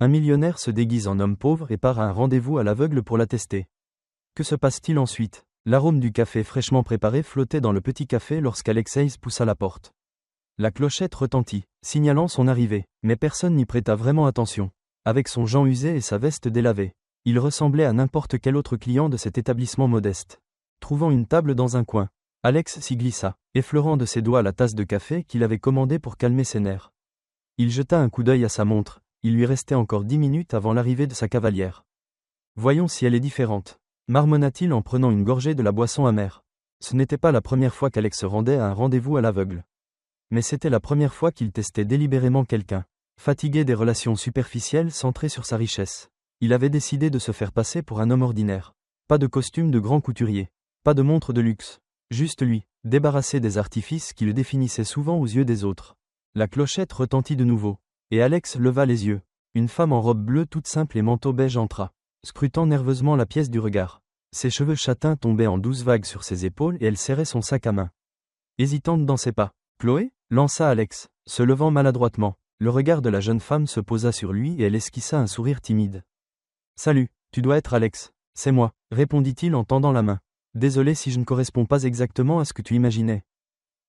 Un millionnaire se déguise en homme pauvre et part à un rendez-vous à l'aveugle pour la tester. Que se passe-t-il ensuite? L'arôme du café fraîchement préparé flottait dans le petit café lorsqu'Alexei poussa la porte. La clochette retentit, signalant son arrivée, mais personne n'y prêta vraiment attention. Avec son gant usé et sa veste délavée, il ressemblait à n'importe quel autre client de cet établissement modeste. Trouvant une table dans un coin, Alex s'y glissa, effleurant de ses doigts la tasse de café qu'il avait commandée pour calmer ses nerfs. Il jeta un coup d'œil à sa montre, il lui restait encore 10 minutes avant l'arrivée de sa cavalière. Voyons si elle est différente, marmonna-t-il en prenant une gorgée de la boisson amère. Ce n'était pas la première fois qu'Alex se rendait à un rendez-vous à l'aveugle. Mais c'était la première fois qu'il testait délibérément quelqu'un. Fatigué des relations superficielles centrées sur sa richesse, il avait décidé de se faire passer pour un homme ordinaire. Pas de costume de grand couturier, pas de montre de luxe, juste lui, débarrassé des artifices qui le définissaient souvent aux yeux des autres. La clochette retentit de nouveau, et Alex leva les yeux. Une femme en robe bleue toute simple et manteau beige entra, scrutant nerveusement la pièce du regard. Ses cheveux châtains tombaient en douces vagues sur ses épaules et elle serrait son sac à main. Hésitante dans ses pas, « Chloé ?» lança Alex, se levant maladroitement. Le regard de la jeune femme se posa sur lui et elle esquissa un sourire timide. « Salut, tu dois être Alex. »« C'est moi, » répondit-il en tendant la main. « Désolé si je ne corresponds pas exactement à ce que tu imaginais. »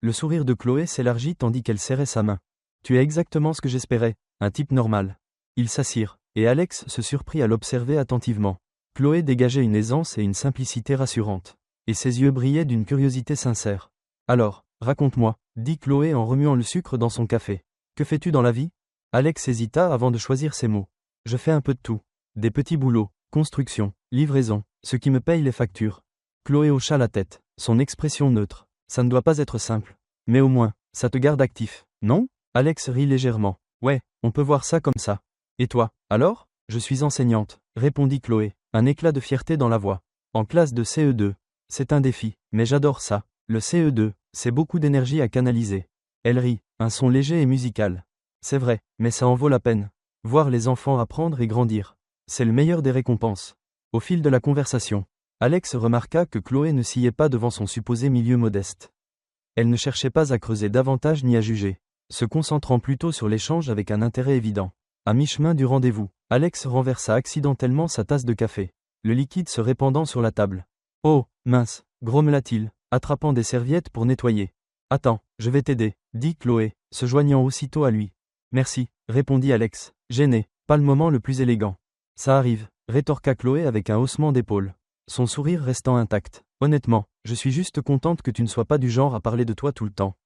Le sourire de Chloé s'élargit tandis qu'elle serrait sa main. « Tu es exactement ce que j'espérais, un type normal. » Ils s'assirent, et Alex se surprit à l'observer attentivement. Chloé dégageait une aisance et une simplicité rassurantes, et ses yeux brillaient d'une curiosité sincère. « Alors, raconte-moi, » dit Chloé en remuant le sucre dans son café. « Que fais-tu dans la vie ?» Alex hésita avant de choisir ses mots. « Je fais un peu de tout. Des petits boulots, construction, livraison, ce qui me paye les factures. » Chloé hocha la tête, son expression neutre. « Ça ne doit pas être simple. Mais au moins, ça te garde actif, non ?» Alex rit légèrement. « Ouais, on peut voir ça comme ça. Et toi, alors ?»« Je suis enseignante, » répondit Chloé, un éclat de fierté dans la voix. « En classe de CE2. C'est un défi, mais j'adore ça. Le CE2, c'est beaucoup d'énergie à canaliser. » Elle rit, un son léger et musical. « C'est vrai, mais ça en vaut la peine. Voir les enfants apprendre et grandir. C'est le meilleur des récompenses. » Au fil de la conversation, Alex remarqua que Chloé ne sciait pas devant son supposé milieu modeste. Elle ne cherchait pas à creuser davantage ni à juger, se concentrant plutôt sur l'échange avec un intérêt évident. À mi-chemin du rendez-vous, Alex renversa accidentellement sa tasse de café, le liquide se répandant sur la table. « Oh, mince !» grommela-t-il, attrapant des serviettes pour nettoyer. « Attends, je vais t'aider, » dit Chloé, se joignant aussitôt à lui. « Merci, » répondit Alex, gêné, pas le moment le plus élégant. « Ça arrive, » rétorqua Chloé avec un haussement d'épaule, son sourire restant intact. « Honnêtement, je suis juste contente que tu ne sois pas du genre à parler de toi tout le temps. »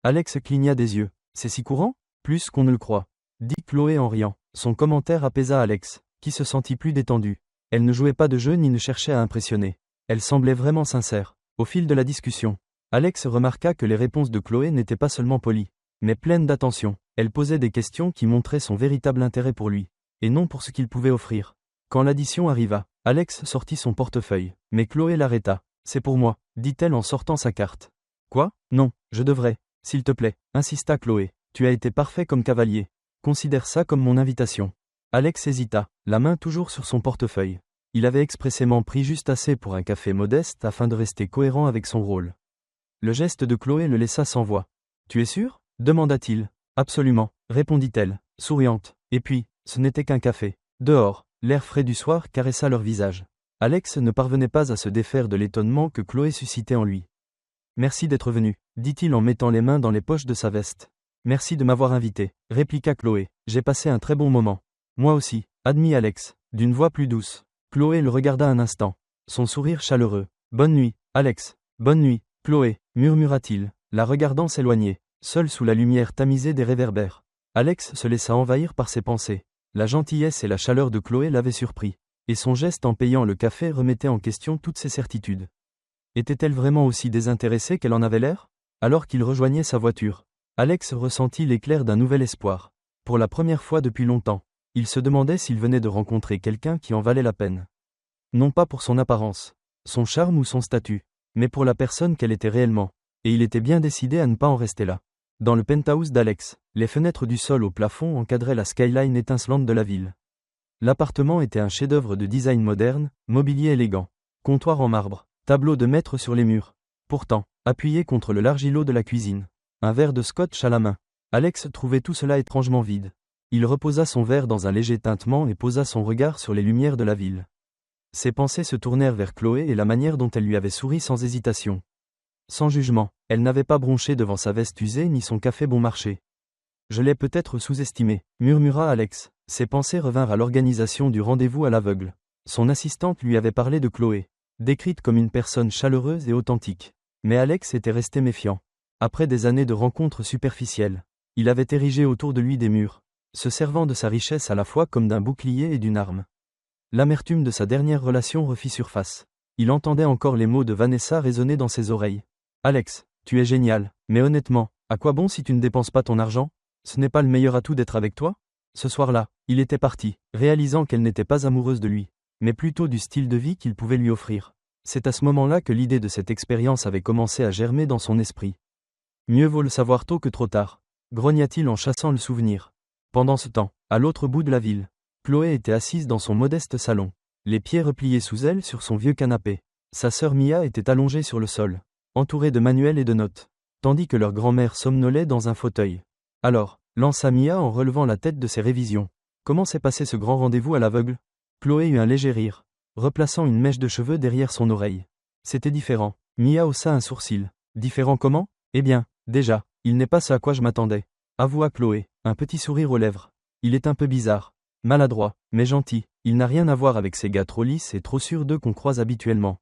Alex cligna des yeux. « C'est si courant ? Plus qu'on ne le croit. » dit Chloé en riant. Son commentaire apaisa Alex, qui se sentit plus détendu. Elle ne jouait pas de jeu ni ne cherchait à impressionner. Elle semblait vraiment sincère. Au fil de la discussion, Alex remarqua que les réponses de Chloé n'étaient pas seulement polies, mais pleines d'attention. Elle posait des questions qui montraient son véritable intérêt pour lui, et non pour ce qu'il pouvait offrir. Quand l'addition arriva, Alex sortit son portefeuille, mais Chloé l'arrêta. « C'est pour moi, » dit-elle en sortant sa carte. « Quoi ? Non, je devrais. S'il te plaît, » insista Chloé. « Tu as été parfait comme cavalier. Considère ça comme mon invitation. » Alex hésita, la main toujours sur son portefeuille. Il avait expressément pris juste assez pour un café modeste afin de rester cohérent avec son rôle. Le geste de Chloé le laissa sans voix. « Tu es sûr ? » demanda-t-il. « Absolument, » répondit-elle, souriante. Et puis, ce n'était qu'un café. Dehors, l'air frais du soir caressa leur visage. Alex ne parvenait pas à se défaire de l'étonnement que Chloé suscitait en lui. « Merci d'être venu, » dit-il en mettant les mains dans les poches de sa veste. « Merci de m'avoir invité, » répliqua Chloé. « J'ai passé un très bon moment. »« Moi aussi, » admit Alex, d'une voix plus douce. Chloé le regarda un instant, son sourire chaleureux. « Bonne nuit, Alex. »« Bonne nuit, Chloé, » murmura-t-il, la regardant s'éloigner, seul sous la lumière tamisée des réverbères. Alex se laissa envahir par ses pensées. La gentillesse et la chaleur de Chloé l'avaient surpris, et son geste en payant le café remettait en question toutes ses certitudes. Était-elle vraiment aussi désintéressée qu'elle en avait l'air ? Alors qu'il rejoignait sa voiture, Alex ressentit l'éclair d'un nouvel espoir. Pour la première fois depuis longtemps, il se demandait s'il venait de rencontrer quelqu'un qui en valait la peine. Non pas pour son apparence, son charme ou son statut, mais pour la personne qu'elle était réellement, et il était bien décidé à ne pas en rester là. Dans le penthouse d'Alex, les fenêtres du sol au plafond encadraient la skyline étincelante de la ville. L'appartement était un chef-d'œuvre de design moderne, mobilier élégant, comptoir en marbre, tableau de maître sur les murs. Pourtant, appuyé contre le large îlot de la cuisine, un verre de scotch à la main, Alex trouvait tout cela étrangement vide. Il reposa son verre dans un léger tintement et posa son regard sur les lumières de la ville. Ses pensées se tournèrent vers Chloé et la manière dont elle lui avait souri sans hésitation. Sans jugement, elle n'avait pas bronché devant sa veste usée ni son café bon marché. Je l'ai peut-être sous-estimé, murmura Alex. Ses pensées revinrent à l'organisation du rendez-vous à l'aveugle. Son assistante lui avait parlé de Chloé, décrite comme une personne chaleureuse et authentique. Mais Alex était resté méfiant. Après des années de rencontres superficielles, il avait érigé autour de lui des murs, se servant de sa richesse à la fois comme d'un bouclier et d'une arme. L'amertume de sa dernière relation refit surface. Il entendait encore les mots de Vanessa résonner dans ses oreilles. « Alex, tu es génial, mais honnêtement, à quoi bon si tu ne dépenses pas ton argent ? Ce n'est pas le meilleur atout d'être avec toi ?» Ce soir-là, il était parti, réalisant qu'elle n'était pas amoureuse de lui, mais plutôt du style de vie qu'il pouvait lui offrir. C'est à ce moment-là que l'idée de cette expérience avait commencé à germer dans son esprit. Mieux vaut le savoir tôt que trop tard, grogna-t-il en chassant le souvenir. Pendant ce temps, à l'autre bout de la ville, Chloé était assise dans son modeste salon, les pieds repliés sous elle sur son vieux canapé. Sa sœur Mia était allongée sur le sol, entourée de manuels et de notes, tandis que leur grand-mère somnolait dans un fauteuil. Alors, lança Mia en relevant la tête de ses révisions. Comment s'est passé ce grand rendez-vous à l'aveugle ? Chloé eut un léger rire, replaçant une mèche de cheveux derrière son oreille. C'était différent. Mia haussa un sourcil. Différent comment ? Eh bien, déjà, il n'est pas ce à quoi je m'attendais, avoua Chloé, un petit sourire aux lèvres. Il est un peu bizarre, maladroit, mais gentil. Il n'a rien à voir avec ces gars trop lisses et trop sûrs d'eux qu'on croise habituellement.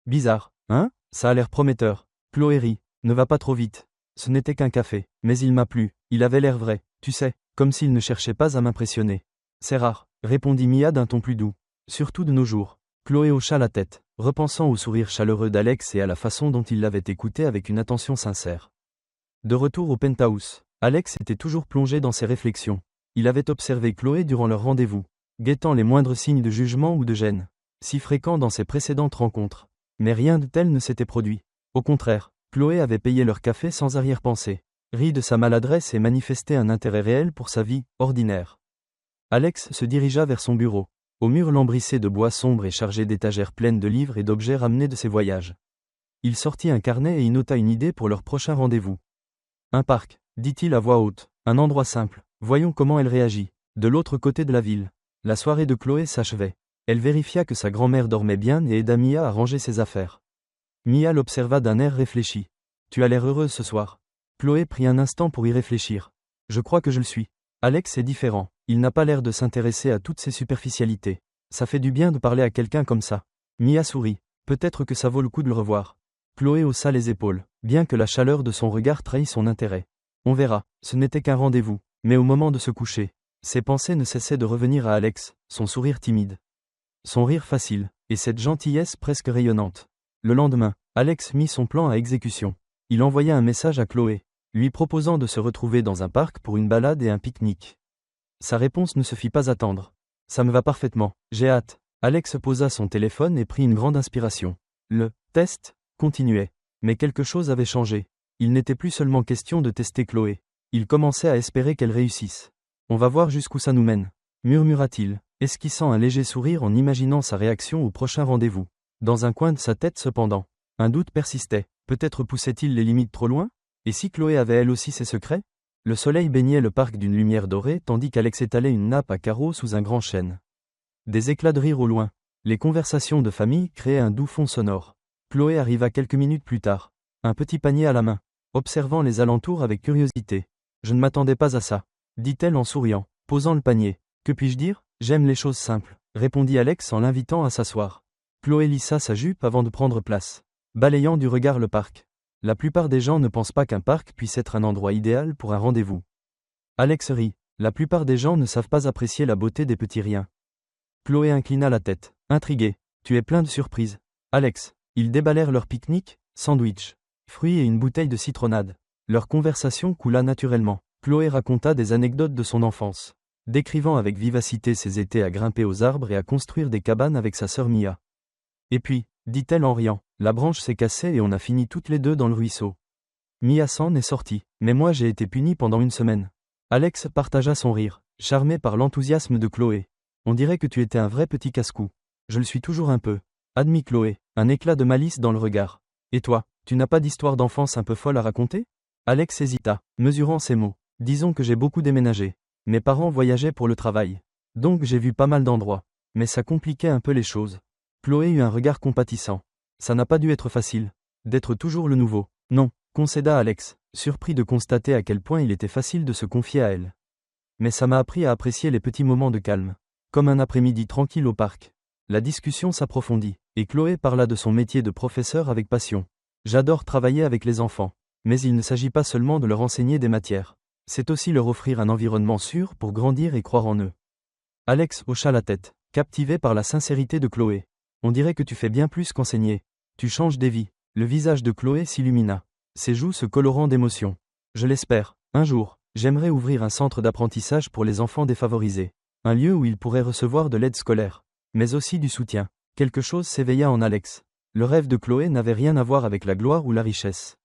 Bizarre, hein ? Ça a l'air prometteur. Chloé rit. Ne va pas trop vite. Ce n'était qu'un café, mais il m'a plu. Il avait l'air vrai, tu sais, comme s'il ne cherchait pas à m'impressionner. C'est rare, répondit Mia d'un ton plus doux. Surtout de nos jours. Chloé hocha la tête, repensant au sourire chaleureux d'Alex et à la façon dont il l'avait écouté avec une attention sincère. De retour au penthouse, Alex était toujours plongé dans ses réflexions. Il avait observé Chloé durant leur rendez-vous, guettant les moindres signes de jugement ou de gêne, si fréquents dans ses précédentes rencontres. Mais rien de tel ne s'était produit. Au contraire, Chloé avait payé leur café sans arrière-pensée, ri de sa maladresse et manifestait un intérêt réel pour sa vie, ordinaire. Alex se dirigea vers son bureau, au mur lambrissé de bois sombre et chargé d'étagères pleines de livres et d'objets ramenés de ses voyages. Il sortit un carnet et y nota une idée pour leur prochain rendez-vous. Un parc, dit-il à voix haute, un endroit simple, voyons comment elle réagit. De l'autre côté de la ville, la soirée de Chloé s'achevait. Elle vérifia que sa grand-mère dormait bien et aida Mia à ranger ses affaires. Mia l'observa d'un air réfléchi. « Tu as l'air heureuse ce soir. » Chloé prit un instant pour y réfléchir. « Je crois que je le suis. » Alex est différent, il n'a pas l'air de s'intéresser à toutes ces superficialités. Ça fait du bien de parler à quelqu'un comme ça. Mia sourit. Peut-être que ça vaut le coup de le revoir. Chloé haussa les épaules, bien que la chaleur de son regard trahît son intérêt. On verra, ce n'était qu'un rendez-vous, mais au moment de se coucher, ses pensées ne cessaient de revenir à Alex, son sourire timide, son rire facile, et cette gentillesse presque rayonnante. Le lendemain, Alex mit son plan à exécution. Il envoya un message à Chloé, lui proposant de se retrouver dans un parc pour une balade et un pique-nique. Sa réponse ne se fit pas attendre. « Ça me va parfaitement, j'ai hâte. » Alex posa son téléphone et prit une grande inspiration. Le « test » continuait. Mais quelque chose avait changé. Il n'était plus seulement question de tester Chloé. Il commençait à espérer qu'elle réussisse. « On va voir jusqu'où ça nous mène », murmura-t-il, esquissant un léger sourire en imaginant sa réaction au prochain rendez-vous. Dans un coin de sa tête cependant, un doute persistait. Peut-être poussait-il les limites trop loin ? Et si Chloé avait elle aussi ses secrets ? Le soleil baignait le parc d'une lumière dorée tandis qu'Alex étalait une nappe à carreaux sous un grand chêne. Des éclats de rire au loin. Les conversations de famille créaient un doux fond sonore. Chloé arriva quelques minutes plus tard, un petit panier à la main, observant les alentours avec curiosité. « Je ne m'attendais pas à ça, » dit-elle en souriant, posant le panier. « Que puis-je dire ? J'aime les choses simples, » répondit Alex en l'invitant à s'asseoir. Chloé lissa sa jupe avant de prendre place, balayant du regard le parc. La plupart des gens ne pensent pas qu'un parc puisse être un endroit idéal pour un rendez-vous. Alex rit. La plupart des gens ne savent pas apprécier la beauté des petits riens. Chloé inclina la tête, intriguée. Tu es plein de surprises. Alex. Ils déballèrent leur pique-nique, sandwich, fruits et une bouteille de citronnade. Leur conversation coula naturellement. Chloé raconta des anecdotes de son enfance, décrivant avec vivacité ses étés à grimper aux arbres et à construire des cabanes avec sa sœur Mia. Et puis, dit-elle en riant, la branche s'est cassée et on a fini toutes les deux dans le ruisseau. Mia s'en est sortie, mais moi j'ai été punie pendant une semaine. Alex partagea son rire, charmé par l'enthousiasme de Chloé. On dirait que tu étais un vrai petit casse-cou. Je le suis toujours un peu, admit Chloé, un éclat de malice dans le regard. Et toi, tu n'as pas d'histoire d'enfance un peu folle à raconter ? Alex hésita, mesurant ses mots. Disons que j'ai beaucoup déménagé. Mes parents voyageaient pour le travail. Donc j'ai vu pas mal d'endroits. Mais ça compliquait un peu les choses. Chloé eut un regard compatissant. Ça n'a pas dû être facile. D'être toujours le nouveau. Non, concéda Alex, surpris de constater à quel point il était facile de se confier à elle. Mais ça m'a appris à apprécier les petits moments de calme. Comme un après-midi tranquille au parc. La discussion s'approfondit, et Chloé parla de son métier de professeur avec passion. J'adore travailler avec les enfants. Mais il ne s'agit pas seulement de leur enseigner des matières. C'est aussi leur offrir un environnement sûr pour grandir et croire en eux. Alex hocha la tête, captivé par la sincérité de Chloé. On dirait que tu fais bien plus qu'enseigner. Tu changes des vies. Le visage de Chloé s'illumina. Ses joues se colorant d'émotion. Je l'espère. Un jour, j'aimerais ouvrir un centre d'apprentissage pour les enfants défavorisés. Un lieu où ils pourraient recevoir de l'aide scolaire. Mais aussi du soutien. Quelque chose s'éveilla en Alex. Le rêve de Chloé n'avait rien à voir avec la gloire ou la richesse.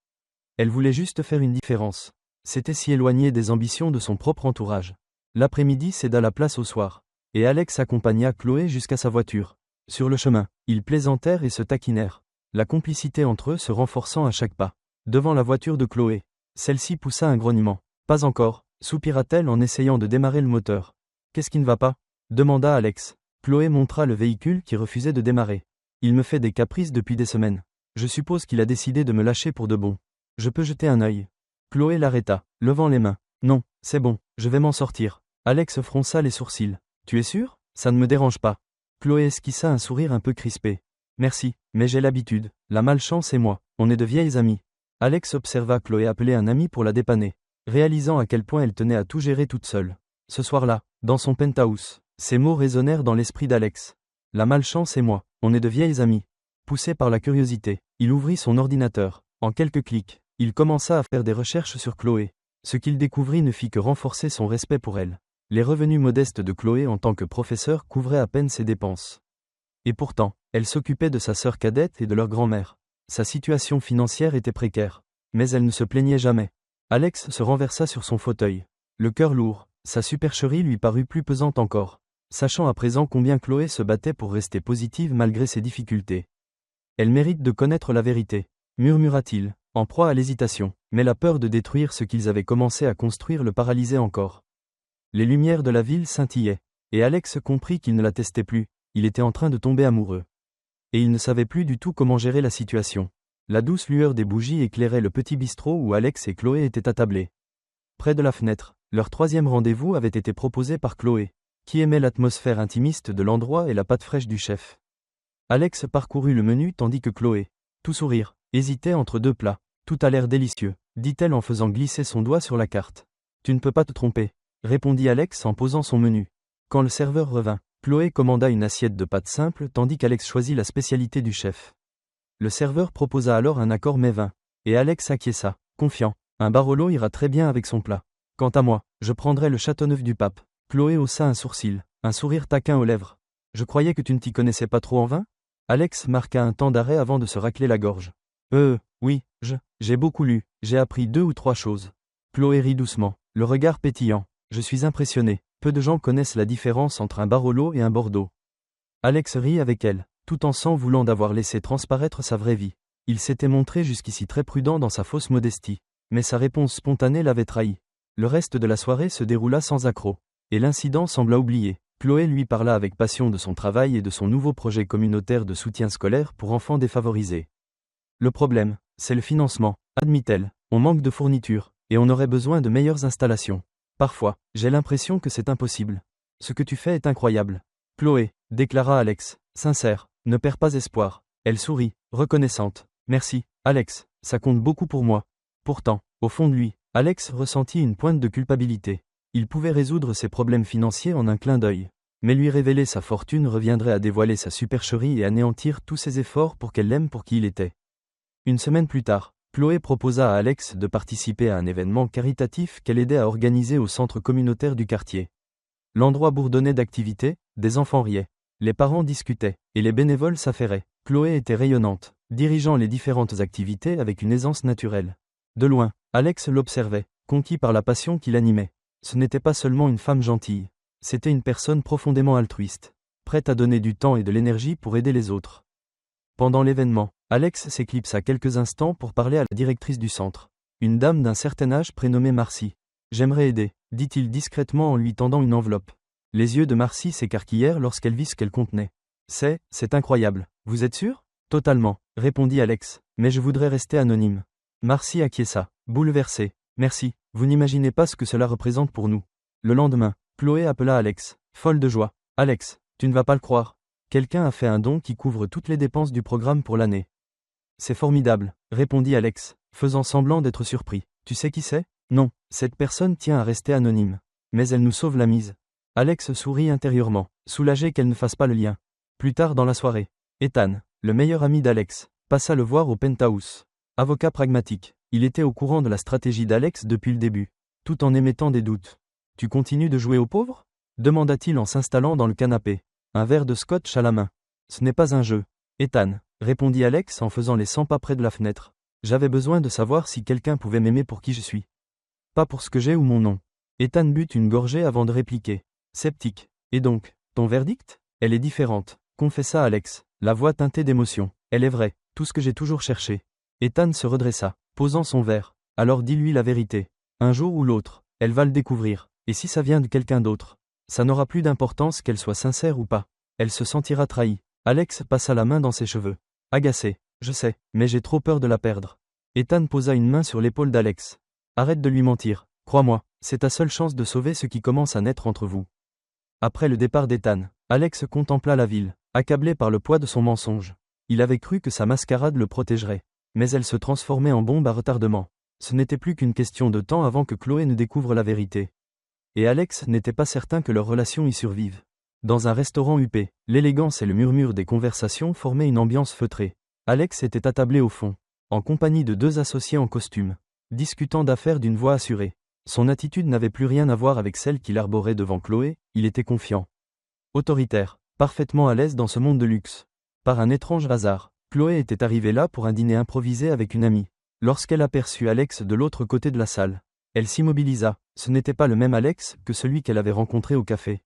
Elle voulait juste faire une différence. C'était si éloigné des ambitions de son propre entourage. L'après-midi céda la place au soir. Et Alex accompagna Chloé jusqu'à sa voiture. Sur le chemin, ils plaisantèrent et se taquinèrent. La complicité entre eux se renforçant à chaque pas. Devant la voiture de Chloé, celle-ci poussa un grognement. Pas encore, soupira-t-elle en essayant de démarrer le moteur. Qu'est-ce qui ne va pas ? Demanda Alex. Chloé montra le véhicule qui refusait de démarrer. Il me fait des caprices depuis des semaines. Je suppose qu'il a décidé de me lâcher pour de bon. Je peux jeter un œil. Chloé l'arrêta, levant les mains. Non, c'est bon, je vais m'en sortir. Alex fronça les sourcils. Tu es sûr ? Ça ne me dérange pas. Chloé esquissa un sourire un peu crispé. Merci, mais j'ai l'habitude. La malchance et moi, on est de vieilles amies. Alex observa Chloé appeler un ami pour la dépanner, réalisant à quel point elle tenait à tout gérer toute seule. Ce soir-là, dans son penthouse, ces mots résonnèrent dans l'esprit d'Alex. La malchance et moi, on est de vieilles amies. Poussé par la curiosité, il ouvrit son ordinateur. En quelques clics, il commença à faire des recherches sur Chloé. Ce qu'il découvrit ne fit que renforcer son respect pour elle. Les revenus modestes de Chloé en tant que professeur couvraient à peine ses dépenses. Et pourtant, elle s'occupait de sa sœur cadette et de leur grand-mère. Sa situation financière était précaire. Mais elle ne se plaignait jamais. Alex se renversa sur son fauteuil. Le cœur lourd, sa supercherie lui parut plus pesante encore. Sachant à présent combien Chloé se battait pour rester positive malgré ses difficultés. Elle mérite de connaître la vérité, murmura-t-il, en proie à l'hésitation, mais la peur de détruire ce qu'ils avaient commencé à construire le paralysait encore. Les lumières de la ville scintillaient, et Alex comprit qu'il ne la testait plus, il était en train de tomber amoureux. Et il ne savait plus du tout comment gérer la situation. La douce lueur des bougies éclairait le petit bistrot où Alex et Chloé étaient attablés. Près de la fenêtre, leur troisième rendez-vous avait été proposé par Chloé, qui aimait l'atmosphère intimiste de l'endroit et la pâte fraîche du chef. Alex parcourut le menu tandis que Chloé, tout sourire, hésitait entre deux plats. Tout a l'air délicieux, dit-elle en faisant glisser son doigt sur la carte. Tu ne peux pas te tromper, répondit Alex en posant son menu. Quand le serveur revint, Chloé commanda une assiette de pâtes simples tandis qu'Alex choisit la spécialité du chef. Le serveur proposa alors un accord mets-vin, et Alex acquiesça, confiant. Un Barolo ira très bien avec son plat. Quant à moi, je prendrai le Châteauneuf du Pape. Chloé haussa un sourcil, un sourire taquin aux lèvres. Je croyais que tu ne t'y connaissais pas trop en vin ? Alex marqua un temps d'arrêt avant de se racler la gorge. Oui, j'ai beaucoup lu, j'ai appris 2 ou 3 choses. Chloé rit doucement, le regard pétillant. Je suis impressionné, peu de gens connaissent la différence entre un Barolo et un Bordeaux. Alex rit avec elle, tout en s'en voulant d'avoir laissé transparaître sa vraie vie. Il s'était montré jusqu'ici très prudent dans sa fausse modestie, mais sa réponse spontanée l'avait trahi. Le reste de la soirée se déroula sans accroc, et l'incident sembla oublié. Chloé lui parla avec passion de son travail et de son nouveau projet communautaire de soutien scolaire pour enfants défavorisés. Le problème, c'est le financement, admit-elle. On manque de fournitures, et on aurait besoin de meilleures installations. Parfois, j'ai l'impression que c'est impossible. Ce que tu fais est incroyable. Chloé, déclara Alex, sincère, ne perds pas espoir. Elle sourit, reconnaissante. Merci, Alex, ça compte beaucoup pour moi. Pourtant, au fond de lui, Alex ressentit une pointe de culpabilité. Il pouvait résoudre ses problèmes financiers en un clin d'œil. Mais lui révéler sa fortune reviendrait à dévoiler sa supercherie et anéantir tous ses efforts pour qu'elle l'aime pour qui il était. Une semaine plus tard, Chloé proposa à Alex de participer à un événement caritatif qu'elle aidait à organiser au centre communautaire du quartier. L'endroit bourdonnait d'activités, des enfants riaient, les parents discutaient, et les bénévoles s'affairaient. Chloé était rayonnante, dirigeant les différentes activités avec une aisance naturelle. De loin, Alex l'observait, conquis par la passion qui l'animait. Ce n'était pas seulement une femme gentille, c'était une personne profondément altruiste, prête à donner du temps et de l'énergie pour aider les autres. Pendant l'événement, Alex s'éclipsa quelques instants pour parler à la directrice du centre, une dame d'un certain âge prénommée Marcy. J'aimerais aider, dit-il discrètement en lui tendant une enveloppe. Les yeux de Marcy s'écarquillèrent lorsqu'elle vit ce qu'elle contenait. C'est incroyable. Vous êtes sûr? Totalement, répondit Alex, mais je voudrais rester anonyme. Marcy acquiesça, bouleversée. Merci, vous n'imaginez pas ce que cela représente pour nous. Le lendemain, Chloé appela Alex, folle de joie. Alex, tu ne vas pas le croire. Quelqu'un a fait un don qui couvre toutes les dépenses du programme pour l'année. C'est formidable, répondit Alex, faisant semblant d'être surpris. Tu sais qui c'est? Non, cette personne tient à rester anonyme. Mais elle nous sauve la mise. Alex sourit intérieurement, soulagé qu'elle ne fasse pas le lien. Plus tard dans la soirée, Ethan, le meilleur ami d'Alex, passa le voir au penthouse. Avocat pragmatique, il était au courant de la stratégie d'Alex depuis le début, tout en émettant des doutes. Tu continues de jouer aux pauvres? Demanda-t-il en s'installant dans le canapé, un verre de scotch à la main. Ce n'est pas un jeu. Ethan, répondit Alex en faisant les 100 pas près de la fenêtre. J'avais besoin de savoir si quelqu'un pouvait m'aimer pour qui je suis. Pas pour ce que j'ai ou mon nom. Ethan but une gorgée avant de répliquer. Sceptique. Et donc, ton verdict? Elle est différente, confessa Alex, la voix teintée d'émotion. Elle est vraie, tout ce que j'ai toujours cherché. Ethan se redressa, posant son verre. Alors dis-lui la vérité. Un jour ou l'autre, elle va le découvrir. Et si ça vient de quelqu'un d'autre? Ça n'aura plus d'importance qu'elle soit sincère ou pas. Elle se sentira trahie. Alex passa la main dans ses cheveux. Agacé. Je sais, mais j'ai trop peur de la perdre. Ethan posa une main sur l'épaule d'Alex. Arrête de lui mentir. Crois-moi, c'est ta seule chance de sauver ce qui commence à naître entre vous. Après le départ d'Ethan, Alex contempla la ville, accablé par le poids de son mensonge. Il avait cru que sa mascarade le protégerait. Mais elle se transformait en bombe à retardement. Ce n'était plus qu'une question de temps avant que Chloé ne découvre la vérité. Et Alex n'était pas certain que leur relation y survive. Dans un restaurant huppé, l'élégance et le murmure des conversations formaient une ambiance feutrée. Alex était attablé au fond, en compagnie de deux associés en costume, discutant d'affaires d'une voix assurée. Son attitude n'avait plus rien à voir avec celle qu'il arborait devant Chloé, il était confiant. Autoritaire, parfaitement à l'aise dans ce monde de luxe. Par un étrange hasard, Chloé était arrivée là pour un dîner improvisé avec une amie. Lorsqu'elle aperçut Alex de l'autre côté de la salle, elle s'immobilisa. Ce n'était pas le même Alex que celui qu'elle avait rencontré au café.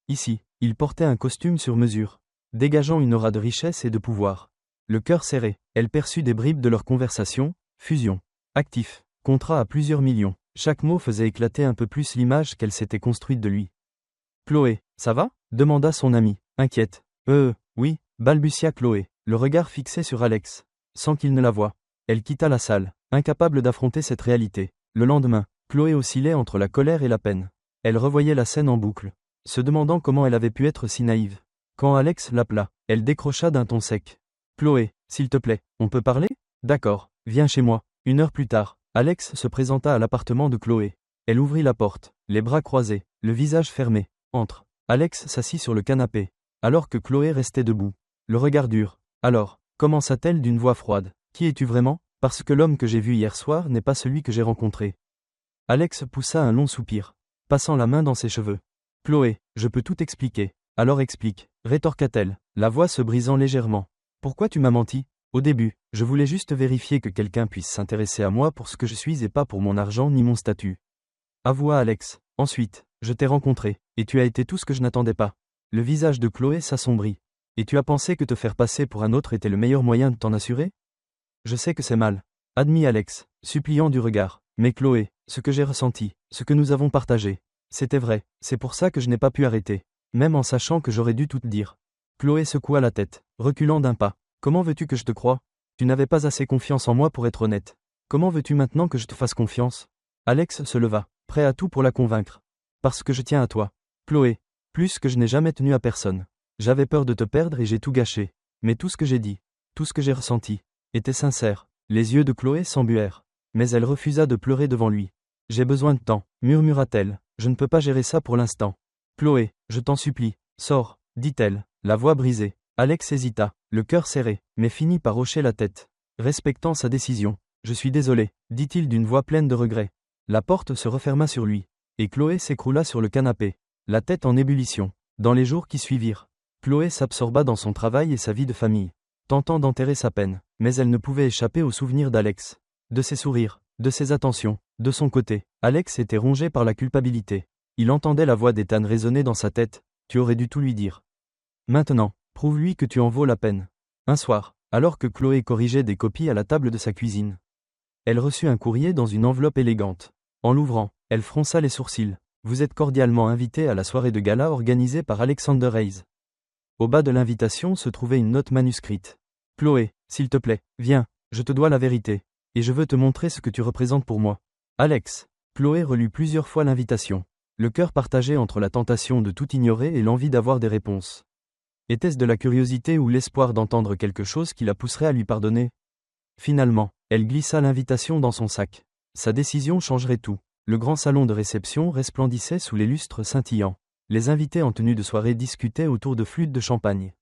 Ici, il portait un costume sur mesure, dégageant une aura de richesse et de pouvoir. Le cœur serré, elle perçut des bribes de leur conversation, fusion, actif, contrat à plusieurs millions. Chaque mot faisait éclater un peu plus l'image qu'elle s'était construite de lui. Chloé, ça va? Demanda son amie, inquiète. Oui, balbutia Chloé, le regard fixé sur Alex, sans qu'il ne la voie. Elle quitta la salle, incapable d'affronter cette réalité. Le lendemain, Chloé oscillait entre la colère et la peine. Elle revoyait la scène en boucle, se demandant comment elle avait pu être si naïve. Quand Alex l'appela, elle décrocha d'un ton sec. Chloé, s'il te plaît, on peut parler? D'accord, viens chez moi. 1 heure plus tard, Alex se présenta à l'appartement de Chloé. Elle ouvrit la porte, les bras croisés, le visage fermé. Entre. Alex s'assit sur le canapé, alors que Chloé restait debout, le regard dur. Alors, commença-t-elle d'une voix froide. Qui es-tu vraiment? Parce que l'homme que j'ai vu hier soir n'est pas celui que j'ai rencontré. Alex poussa un long soupir, passant la main dans ses cheveux. Chloé, je peux tout expliquer. Alors explique, rétorqua-t-elle, la voix se brisant légèrement. Pourquoi tu m'as menti? Au début, je voulais juste vérifier que quelqu'un puisse s'intéresser à moi pour ce que je suis et pas pour mon argent ni mon statut. Avoua Alex. Ensuite, je t'ai rencontré, et tu as été tout ce que je n'attendais pas. Le visage de Chloé s'assombrit. Et tu as pensé que te faire passer pour un autre était le meilleur moyen de t'en assurer? Je sais que c'est mal. Admit Alex, suppliant du regard. Mais Chloé, ce que j'ai ressenti, ce que nous avons partagé, c'était vrai, c'est pour ça que je n'ai pas pu arrêter. Même en sachant que j'aurais dû tout te dire. Chloé secoua la tête, reculant d'un pas. Comment veux-tu que je te croie? Tu n'avais pas assez confiance en moi pour être honnête. Comment veux-tu maintenant que je te fasse confiance? Alex se leva, prêt à tout pour la convaincre. Parce que je tiens à toi. Chloé, plus que je n'ai jamais tenu à personne. J'avais peur de te perdre et j'ai tout gâché. Mais tout ce que j'ai dit, tout ce que j'ai ressenti, était sincère. Les yeux de Chloé s'embuèrent. Mais elle refusa de pleurer devant lui. J'ai besoin de temps, murmura-t-elle. Je ne peux pas gérer ça pour l'instant. Chloé, je t'en supplie, sors, dit-elle, la voix brisée. Alex hésita, le cœur serré, mais finit par hocher la tête, respectant sa décision. Je suis désolé, dit-il d'une voix pleine de regret. La porte se referma sur lui, et Chloé s'écroula sur le canapé, la tête en ébullition. Dans les jours qui suivirent, Chloé s'absorba dans son travail et sa vie de famille, tentant d'enterrer sa peine, mais elle ne pouvait échapper au souvenir d'Alex, de ses sourires, de ses attentions. De son côté, Alex était rongé par la culpabilité. Il entendait la voix d'Ethan résonner dans sa tête. Tu aurais dû tout lui dire. Maintenant, prouve-lui que tu en vaux la peine. Un soir, alors que Chloé corrigeait des copies à la table de sa cuisine, elle reçut un courrier dans une enveloppe élégante. En l'ouvrant, Elle fronça les sourcils. Vous êtes cordialement invité à la soirée de gala organisée par Alexander Hayes. Au bas de l'invitation se trouvait une note manuscrite. Chloé, s'il te plaît, viens, je te dois la vérité. Et je veux te montrer ce que tu représentes pour moi. Alex. Chloé relut plusieurs fois l'invitation. Le cœur partagé entre la tentation de tout ignorer et l'envie d'avoir des réponses. Était-ce de la curiosité ou l'espoir d'entendre quelque chose qui la pousserait à lui pardonner? Finalement, elle glissa l'invitation dans son sac. Sa décision changerait tout. Le grand salon de réception resplendissait sous les lustres scintillants. Les invités en tenue de soirée discutaient autour de flûtes de champagne.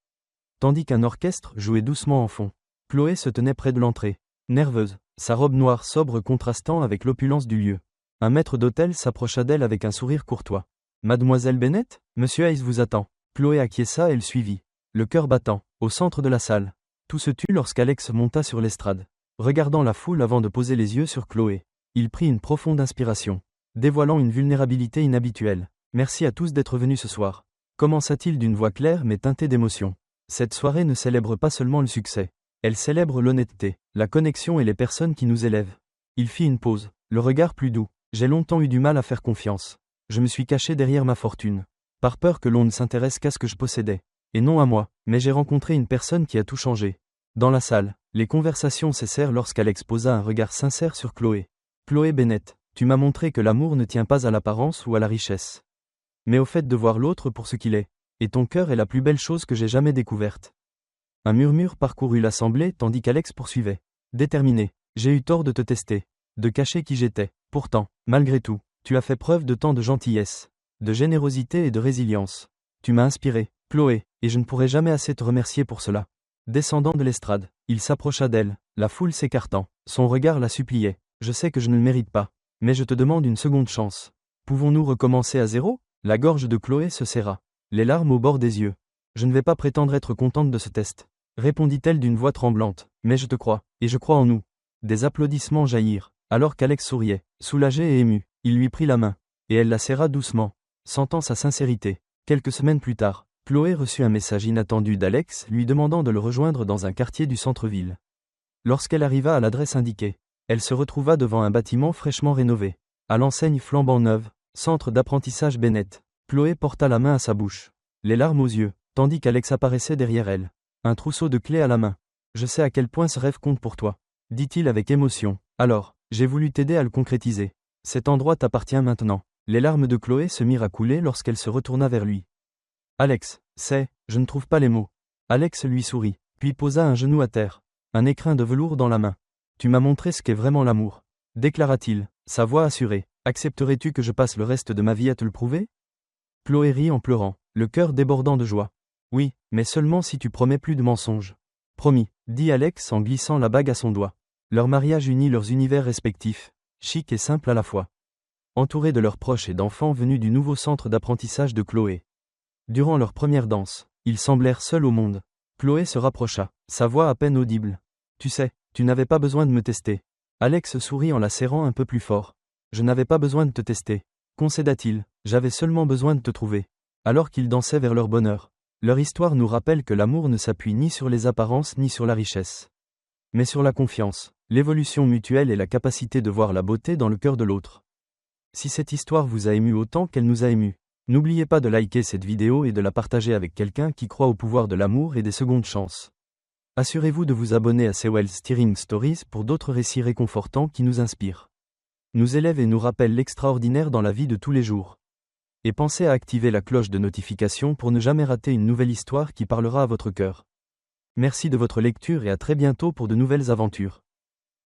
Tandis qu'un orchestre jouait doucement en fond. Chloé se tenait près de l'entrée. Nerveuse, sa robe noire sobre contrastant avec l'opulence du lieu. Un maître d'hôtel s'approcha d'elle avec un sourire courtois. Mademoiselle Bennett, Monsieur Hayes vous attend. Chloé acquiesça et le suivit. Le cœur battant, au centre de la salle. Tout se tut lorsqu'Alex monta sur l'estrade. Regardant la foule avant de poser les yeux sur Chloé, il prit une profonde inspiration, dévoilant une vulnérabilité inhabituelle. Merci à tous d'être venus ce soir. Commença-t-il d'une voix claire mais teintée d'émotion. Cette soirée ne célèbre pas seulement le succès. Elle célèbre l'honnêteté, la connexion et les personnes qui nous élèvent. Il fit une pause, le regard plus doux. J'ai longtemps eu du mal à faire confiance. Je me suis caché derrière ma fortune, par peur que l'on ne s'intéresse qu'à ce que je possédais. Et non à moi, mais j'ai rencontré une personne qui a tout changé. Dans la salle, les conversations cessèrent lorsqu'Alex posa un regard sincère sur Chloé. Chloé Bennett, tu m'as montré que l'amour ne tient pas à l'apparence ou à la richesse, mais au fait de voir l'autre pour ce qu'il est. Et ton cœur est la plus belle chose que j'ai jamais découverte. Un murmure parcourut l'assemblée tandis qu'Alex poursuivait. Déterminé, j'ai eu tort de te tester, de cacher qui j'étais. Pourtant, malgré tout, tu as fait preuve de tant de gentillesse, de générosité et de résilience. Tu m'as inspiré, Chloé, et je ne pourrai jamais assez te remercier pour cela. Descendant de l'estrade, il s'approcha d'elle, la foule s'écartant. Son regard la suppliait. Je sais que je ne le mérite pas, mais je te demande une seconde chance. Pouvons-nous recommencer à zéro? La gorge de Chloé se serra, les larmes au bord des yeux. Je ne vais pas prétendre être contente de ce test, répondit-elle d'une voix tremblante, mais je te crois, et je crois en nous. Des applaudissements jaillirent, alors qu'Alex souriait, soulagé et ému. Il lui prit la main, et elle la serra doucement, sentant sa sincérité. Quelques semaines plus tard, Chloé reçut un message inattendu d'Alex lui demandant de le rejoindre dans un quartier du centre-ville. Lorsqu'elle arriva à l'adresse indiquée, elle se retrouva devant un bâtiment fraîchement rénové. À l'enseigne flambant neuve, Centre d'apprentissage Bennett. Chloé porta la main à sa bouche, les larmes aux yeux, tandis qu'Alex apparaissait derrière elle, un trousseau de clés à la main. Je sais à quel point ce rêve compte pour toi, dit-il avec émotion. Alors, j'ai voulu t'aider à le concrétiser. Cet endroit t'appartient maintenant. Les larmes de Chloé se mirent à couler lorsqu'elle se retourna vers lui. Alex, je ne trouve pas les mots. Alex lui sourit, puis posa un genou à terre, un écrin de velours dans la main. Tu m'as montré ce qu'est vraiment l'amour, déclara-t-il, sa voix assurée. Accepterais-tu que je passe le reste de ma vie à te le prouver? Chloé rit en pleurant, le cœur débordant de joie. Oui, mais seulement si tu promets plus de mensonges. Promis, dit Alex en glissant la bague à son doigt. Leur mariage unit leurs univers respectifs, chic et simple à la fois. Entourés de leurs proches et d'enfants venus du nouveau centre d'apprentissage de Chloé. Durant leur première danse, ils semblèrent seuls au monde. Chloé se rapprocha, sa voix à peine audible. Tu sais, tu n'avais pas besoin de me tester. Alex sourit en la serrant un peu plus fort. Je n'avais pas besoin de te tester, concéda-t-il, j'avais seulement besoin de te trouver. Alors qu'ils dansaient vers leur bonheur. Leur histoire nous rappelle que l'amour ne s'appuie ni sur les apparences ni sur la richesse, mais sur la confiance, l'évolution mutuelle et la capacité de voir la beauté dans le cœur de l'autre. Si cette histoire vous a ému autant qu'elle nous a émus, n'oubliez pas de liker cette vidéo et de la partager avec quelqu'un qui croit au pouvoir de l'amour et des secondes chances. Assurez-vous de vous abonner à Sewell Steering Stories pour d'autres récits réconfortants qui nous inspirent, nous élèvent et nous rappellent l'extraordinaire dans la vie de tous les jours. Et pensez à activer la cloche de notification pour ne jamais rater une nouvelle histoire qui parlera à votre cœur. Merci de votre lecture et à très bientôt pour de nouvelles aventures.